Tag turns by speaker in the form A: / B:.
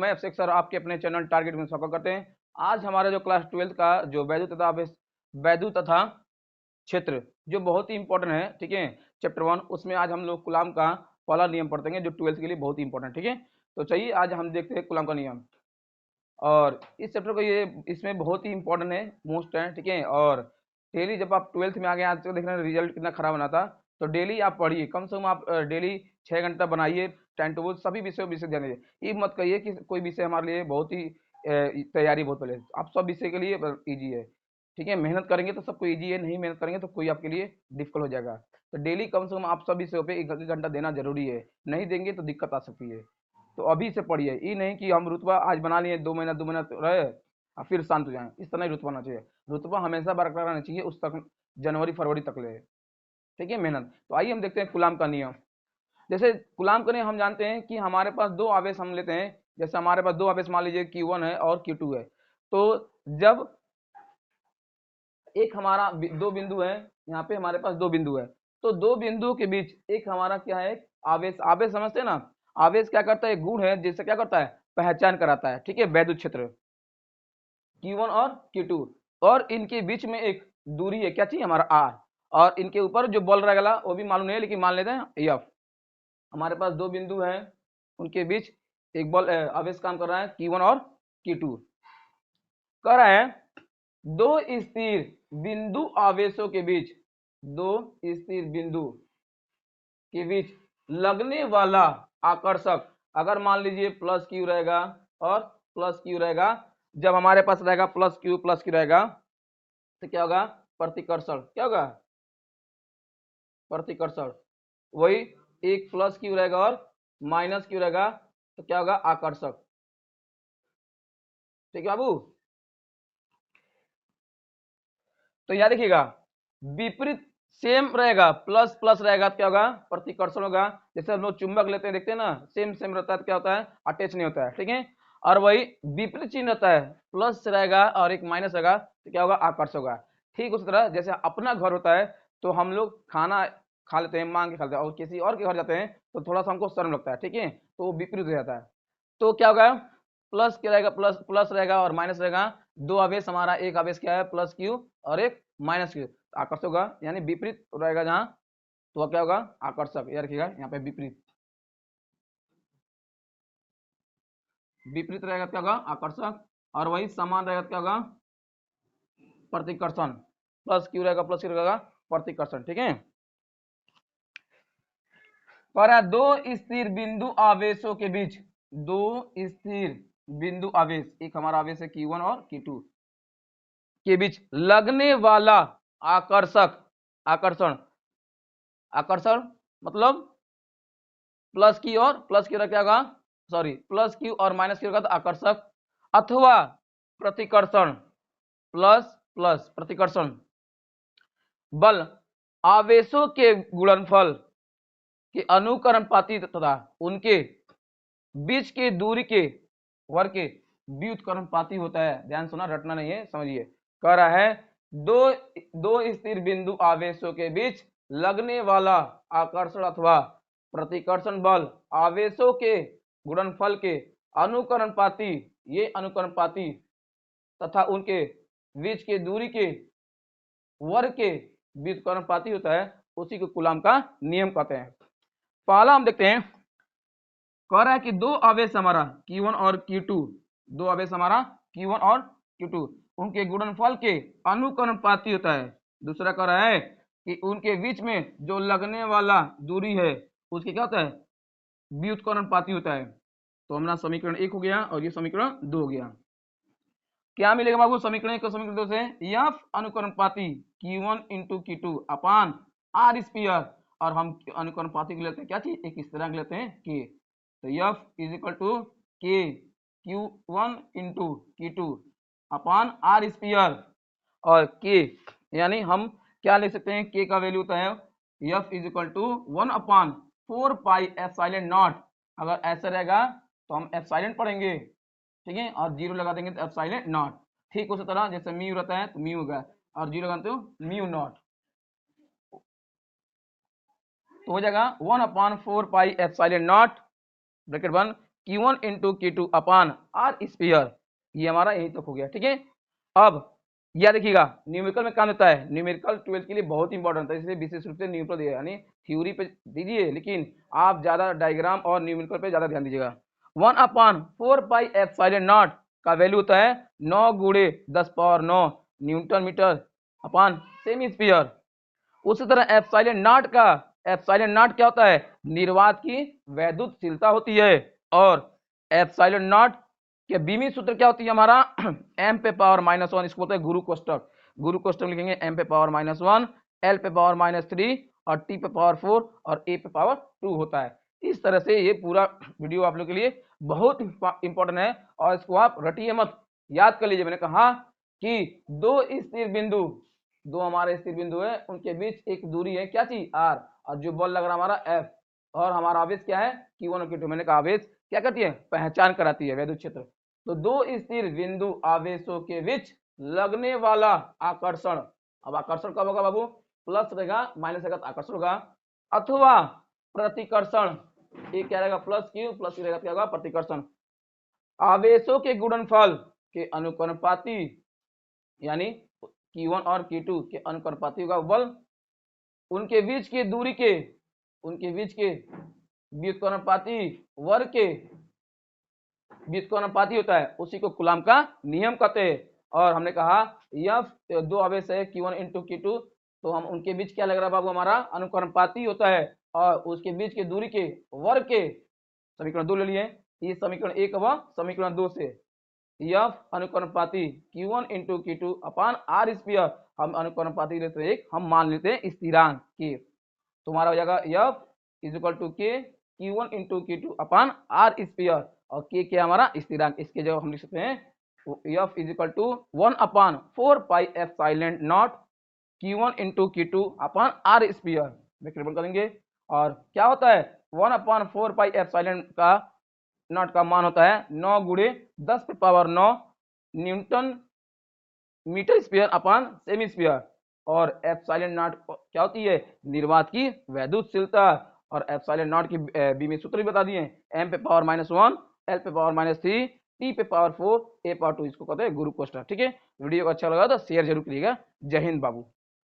A: मैं अभिषेक सर आपके अपने चैनल टारगेट में स्वागत करते हैं। आज हमारा जो क्लास 12 का जो वैद्युत तथा क्षेत्र जो बहुत ही इंपॉर्टेंट है, ठीक है, चैप्टर 1, उसमें आज हम लोग कूलाम का पहला नियम पढ़ते हैं जो 12th के लिए बहुत ही इंपॉर्टेंट, ठीक है। तो चलिए आज हम देखते हैं कूलाम का नियम, और इस चैप्टर को ये इसमें बहुत ही इंपॉर्टेंट है, मोस्ट है, ठीक है। और डेली जब आप 12th में आ गए, आज तो देख रहे हैं रिजल्ट कितना खराब बना था, तो डेली आप पढ़िए, कम से कम आप डेली 6 घंटा बनाइए टाइम टेबल, सभी विषय ध्यान दीजिए। ये मत कहिए कि कोई विषय हमारे लिए बहुत ही तैयारी बहुत पहले, आप सब विषय के लिए ईजी है, ठीक है। मेहनत करेंगे तो सबको ईजी है, नहीं मेहनत करेंगे तो कोई आपके लिए डिफिकल्ट हो जाएगा। तो डेली कम से कम आप सब विषयों पे 1 घंटा देना जरूरी है, नहीं देंगे तो दिक्कत आ सकती है। तो अभी से पढ़िए, ये नहीं कि हम रुतबा आज बना लिए 2 महीना तो रहे और फिर शांत हो जाए, इस तरह ही रुतबा होना चाहिए। रुतबा हमेशा बरकरार रहना चाहिए, उस तक जनवरी फरवरी तक ले, ठीक है, मेहनत। तो आइए हम देखते हैं कूलाम का नियम। जैसे कूलाम का नियम हम जानते हैं कि हमारे पास दो आवेश हम लेते हैं, जैसे हमारे पास दो आवेश मान लीजिए Q1 है और Q2 है। तो जब एक हमारा दो बिंदु है, यहाँ पे हमारे पास दो बिंदु है, तो दो बिंदुओं के बीच एक हमारा क्या है, आवेश। आवेश समझते हैं ना, आवेश क्या करता है, गुण है, जिससे क्या करता है, पहचान कराता है, ठीक है, वैद्युत क्षेत्र Q1 और Q2, और इनके बीच में एक दूरी है, क्या चाहिए हमारा R, और इनके ऊपर जो बल रहेगा वो भी मालूम नहीं है, लेकिन मान लेते हैं F। हमारे पास दो बिंदु हैं, उनके बीच एक बल आवेश काम कर रहा है Q1 और Q2। कह रहा है दो स्थिर बिंदु आवेशों के बीच, दो स्थिर बिंदु के बीच लगने वाला आकर्षक, अगर मान लीजिए प्लस क्यू रहेगा और प्लस क्यू रहेगा, जब हमारे पास रहेगा प्लस क्यू रहेगा तो क्या होगा, प्रतिकर्षण। क्या होगा, प्रतिकर्षण। वही एक प्लस क्यू रहेगा और माइनस क्यू रहेगा तो क्या होगा, आकर्षक, ठीक है बाबू। तो याद देखिएगा, विपरीत सेम रहेगा, प्लस प्लस रहेगा तो क्या होगा, प्रतिकर्षण होगा। जैसे हम लोग चुंबक लेते हैं, देखते हैं ना, सेम सेम रहता है तो क्या होता है, अटैच नहीं होता है, ठीक है। और वही विपरीत चिन्ह रहता है, प्लस रहेगा और एक माइनस रहेगा तो क्या होगा, आकर्षण होगा। ठीक उसी तरह जैसे अपना घर होता है तो हम लोग खाना खा लेते हैं, मांग के खा लेते हैं, और किसी और के घर जाते हैं तो थोड़ा सा हमको शर्म लगता है, ठीक है, तो वो विपरीत हो जाता है। तो क्या होगा, प्लस क्या रहेगा, प्लस प्लस रहेगा और माइनस रहेगा, दो आवेश हमारा, एक आवेश क्या है प्लस क्यू और एक माइनस क्यू, आकर्षक होगा, यानी विपरीत रहेगा जहां, तो क्या होगा, आकर्षक। याद रखिएगा यहाँ पे विपरीत, विपरीत रहेगा क्या होगा, आकर्षक, और वही समान रहेगा क्या होगा, प्रतिकर्षण। प्लस क्यू रहेगा, प्लस क्यू रहेगा, प्रतिकर्षण, ठीक है। पर दो स्थिर बिंदु आवेशों के बीच, दो स्थिर बिंदु आवेश, एक हमारा आवेश है Q1 और Q2 के बीच लगने वाला आकर्षक, आकर्षण, आकर्षण मतलब प्लस की और प्लस की क्या होगा, सॉरी प्लस क्यू और माइनस क्यू का, तो आकर्षक, अथवा प्रतिकर्षण, प्लस प्लस प्रतिकर्षण बल आवेशों के गुणनफल के अनुकरणपाती तथा उनके बीच के दूरी के वर्ग के व्युत्क्रमानुपाती होता है। ध्यान सुना, रटना नहीं है, समझिए। कह रहा है दो दो स्थिर बिंदु आवेशों के बीच लगने वाला आकर्षण अथवा प्रतिकर्षण बल आवेशों के गुणनफल के अनुकरणपाती, ये अनुकरणपाती तथा उनके बीच के दूरी के वर्ग के व्युत्क्रमानुपाती होता है, उसी को कूलाम का नियम कहते हैं। पहला हम देखते हैं, कह रहा है कि दो आवेश हमारा Q1 और Q2, दो आवेश हमारा Q1 और Q2 उनके गुणनफल के अनुकरणपाती होता है। दूसरा कह रहा है कि उनके बीच में जो लगने वाला दूरी है उसके क्या होता है, व्युत्क्रमानुपाती होता है। तो हमारा समीकरण 1 हो गया और ये समीकरण 2 हो गया। क्या मिलेगा बाबू, समीकरण 1 और समीकरण 2 से, F अनुकरणपाती Q1 into Q2 upon R square, और हम अनुकरणपाती के लेते हैं क्या चीज, एक स्थिरांक लेते हैं K, तो F is equal to K Q1 into Q2 upon R square, और K यानी हम क्या ले सकते हैं, K का वैल्यू होता है F is equal to 1 upon 4 pi epsilon naught. अगर ऐसा रहेगा तो हम एप्सिलॉन पढ़ेंगे, ठीक है, और जीरो लगा देंगे तो एप्सिलॉन नॉट। ठीक उसी तरह जैसे म्यू रहता है तो म्यू होगा, और जीरो लगाते हो म्यू नॉट, तो हो जाएगा 1 upon 4 pi epsilon naught bracket 1 Q1 into Q2 अपान आर स्क्वायर, ये हमारा यही तक हो गया। ठीक है, अब यह देखिएगा न्यूमेरिकल में काम देता है, न्यूमेरिकल 12 के लिए बहुत इंपॉर्टेंट है, इसलिए विशेष रूप से न्यूमेरिकल दिया, यानी थ्योरी पे दीजिए लेकिन आप ज्यादा डायग्राम और न्यूमेरिकल पे ज्यादा ध्यान दीजिएगा। 1/4πε0 का वैल्यू होता है 9 गुणे 10⁻9 न्यूटन मीटर अपान सेमी स्फीयर। उसी तरह एप्सिलॉन नॉट क्या होता है, निर्वात की वैद्युतशीलता होती है। और एप्सिलॉन नॉट के बीमी सूत्र क्या होती है हमारा m पे पावर -1, इसको बोलते हैं गुरु कोष्टक। गुरु कोष्टक लिखेंगे m पे पावर -1, l पे पावर -3 और t पे पावर 4 और a पे पावर 2 होता है। इस तरह से ये पूरा वीडियो आप लोग के लिए बहुत इंपॉर्टेंट है और इसको आप रटिए मत, याद कर लीजिए। मैंने कहा कि दो हमारे स्थिर बिंदु है, उनके बीच एक दूरी है, क्या चीज r, और जो बल लग रहा हमारा F, और हमारा आवेश क्या है Q1 और Q2। मैंने कहा आवेश क्या करती है, पहचान कराती है वैद्युत क्षेत्र। तो दो स्थिर बिंदु आवेशों के बीच लगने वाला आकर्षण, अब आकर्षण कब होगा बाबू, प्लस रहेगा माइनस रहेगा तो आकर्षण होगा, अथवा प्रतिकर्षण, ये क्या रहेगा प्लस Q प्लस Q रहेगा क्या होगा प्रतिकर्षण। आवेशों के गुणनफल के अनुकरणपाती, यानी Q1 और Q2 के अनुकरणपाती होगा बल, उनके बीच की दूरी के, उनके बीच के व्युत्क्रमानुपाती वर्ग के व्युत्क्रमानुपाती होता है, उसी को कूलाम का नियम कहते हैं। और हमने कहा यह दो आवेश है Q1 इंटू Q2, तो हम उनके बीच क्या लग रहा है बाबू, हमारा अनुकरणपाती होता है, और उसके बीच की दूरी के वर्ग के, समीकरण 2 ले लिए, ये समीकरण 1 व समीकरण 2 से यफ अनुकरणपाती Q1 इंटू Q2 अपान आर स्क्वायर, हम अनुकरणपाती लेते हैं एक, हम मान लेते हैं स्थिरांक के, तुम्हारा हो जाएगा यफ इज इक्वल टू के Q1 इंटू Q2 अपान आर स्क्वायर, और के क्या हमारा स्थिरांक, इसके जगह हम लिख सकते हैं F is equal to 1/4πε0 Q1 into Q2 upon R square में ट्रिपल करेंगे। और क्या होता है 1/4πε का नॉट का मान होता है 9 गुणे 10⁻9 newton metre square upon cm square. और एप्सिलॉन नॉट क्या होती है, निर्वात की वैद्युतशीलता। और एप्सिलॉन नॉट की बीमी सूत्र भी बता दिए, m पे पावर -1, l पे पावर -3, t पे पावर 4, a पावर 2, इसको कहते हैं गुरु कोष्टक। ठीक है, वीडियो को अच्छा लगा तो शेयर जरूर करिएगा। जय हिंद बाबू।